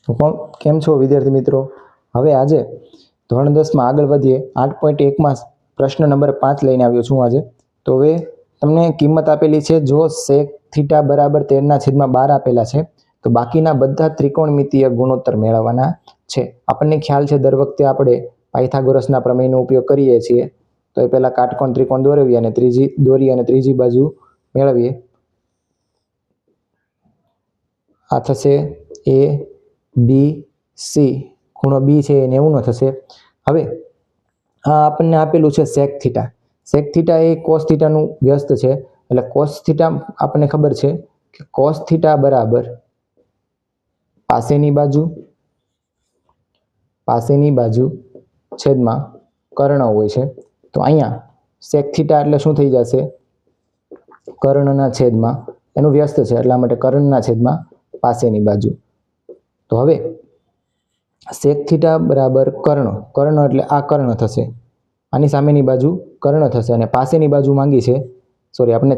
તો કેમ છો વિદ્યાર્થી મિત્રો? હવે આજે ધોરણ 10માં આગળ વધીએ. 8.1માં પ્રશ્ન નંબર 5 લઈને આવ્યો છું આજે. તો હવે તમને કિંમત આપેલી છે, જો sec થીટા બરાબર 13/12 આપેલા છે, તો બાકીના બધા ત્રિકોણમિતીય ગુણોત્તર મેળવવાના છે. આપણને ખ્યાલ છે દર વખતે આપણે પાયથાગોરસના પ્રમેયનો ઉપયોગ કરીએ છીએ. તો એ પહેલા કાટકોણ ત્રિકોણ દોરવીએ અને ત્રીજી બાજુ મેળવીએ. આ થશે એ બી સી, ખૂણો બી છે એ 90 થશે. હવે આ આપણને આપેલું છે સેક થીટા. સેક થીટા એ કોસ થીટાનું વ્યસ્ત છે, એટલે કોસ થીટા આપણને ખબર છે કે કોસ થીટા બરાબર પાસેની બાજુ છેદમાં કર્ણ હોય છે. તો અહીંયા સેક થીટા એટલે શું થઈ જશે? કર્ણના છેદમાં, એનું વ્યસ્ત છે એટલા માટે કર્ણના છેદમાં પાસેની બાજુ. તો હવે સેક થીટા બરાબર કર્ણ એટલે આ કર્ણ થશે, આની સામેની બાજુ કર્ણ થશે, અને પાસેની બાજુ માંગી છે, આપણે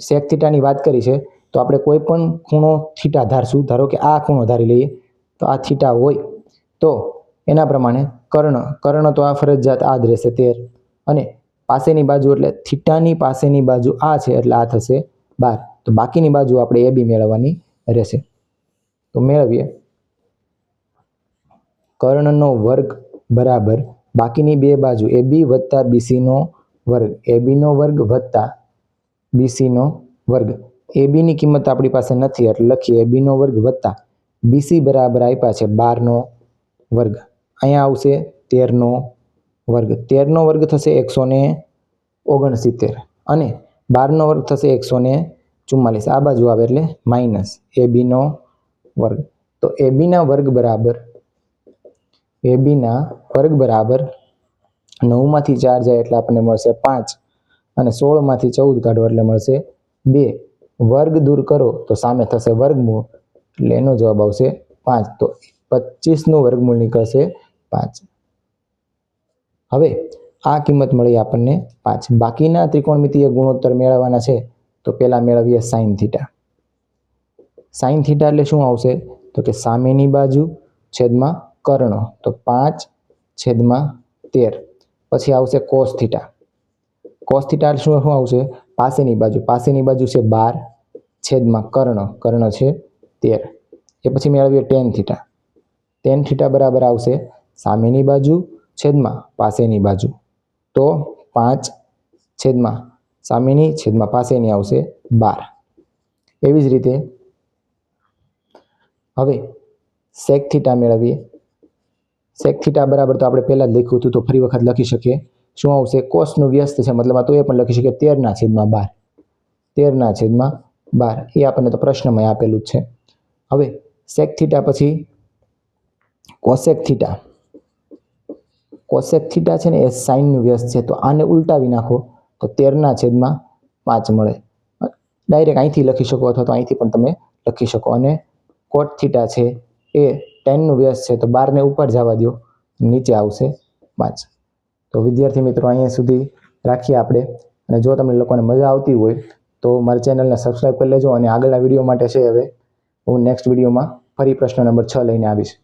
સેક થીટાની વાત કરી છે, તો આપણે કોઈ પણ ખૂણો થીટા ધારશું. ધારો કે આ ખૂણો ધારી લઈએ, તો આ થીટા હોય તો એના પ્રમાણે કર્ણ તો આ ફરજિયાત આ જ રહેશે 13, અને પાસેની બાજુ એટલે થીટાની પાસેની બાજુ આ છે એટલે આ થશે 12. તો બાકીની બાજુ આપણે એ બી મેળવવાની રહેશે. તો મેળવીએ. કર્ણનો વર્ગ બરાબર બાકીની બે બાજુ એ બી વત્તા બીસીનો વર્ગ, એ બીનો વર્ગ વત્તા બીસીનો વર્ગ. એ બીની કિંમત આપણી પાસે નથી એટલે લખીએ એ બીનો વર્ગ વત્તા બીસી બરાબર આપ્યા છે 12નો વર્ગ. અહીંયા આવશે 13નો વર્ગ. 13નો વર્ગ થશે 169 અને 12નો વર્ગ થશે 144. આ બાજુ આવે એટલે માઇનસ એ બીનો વર્ગ. તો એ બીના વર્ગ બરાબર 9માંથી 4 જાય એટલે આપણને મળશે 5, અને 16માંથી 14 કાઢો એટલે મળશે 2. વર્ગ દૂર કરો તો સામે થશે વર્ગમૂળ, એટલે એનો જવાબ આવશે 5. તો 25નું વર્ગમૂળ નીકળશે 5. હવે આ કિંમત મળી આપણને 5. બાકીના ત્રિકોણમિતીય ગુણોત્તર મેળવવાના છે, તો પહેલા મેળવીએ સાઇન થીટા. સાઇન થીટા એટલે શું આવશે? તો કે સામેની બાજુ છેદમાં કર્ણ, તો 5/13. પછી આવશે કોસ થીટા. કોસ થીટા શું આવશે? પાસેની બાજુ છે 12 છેદમાં કર્ણ છે 13. એ પછી મેળવીએ ટેન થીટા. ટેન થીટા બરાબર આવશે સામેની બાજુ છેદમાં પાસેની બાજુ, તો 5 છેદમાં સામેની છેદમાં પાસેની આવશે 12. એવી જ રીતે હવે સેક થીટા મેળવીએ. સેક થીટા બરાબર તો આપણે પહેલા જ લખ્યું હતું, તો ફરી વખત લખી શકીએ. શું આવશે? કોસનું વ્યસ્ત છે મતલબ તો એ પણ લખી શકીએ 13/12. 13/12 એ આપણને તો પ્રશ્નમાં આપેલું જ છે. હવે સેક થીટા પછી કોસેક થીટા. કોસેક થીટા છે ને એ સાઇનનું વ્યસ્ત છે, તો આને ઉલટાવી નાખો તો 13/5 મળે. ડાયરેક્ટ અહીંથી લખી શકો અથવા તો અહીંથી પણ તમે લખી શકો. અને કોટ થીટા છે એ ટેનનું વ્યસ્ત છે, તો 12ને ઉપર જવા દો, નીચે આવશે 5. તો વિદ્યાર્થી મિત્રો અહીંયા સુધી રાખીએ આપણે. અને જો તમને લોકોને મજા આવતી હોય તો મારી ચેનલને સબસ્ક્રાઈબ કરી લેજો. અને આગળના વિડીયો માટે છે હવે હું નેક્સ્ટ વિડીયોમાં ફરી પ્રશ્ન નંબર 6 લઈને આવીશ.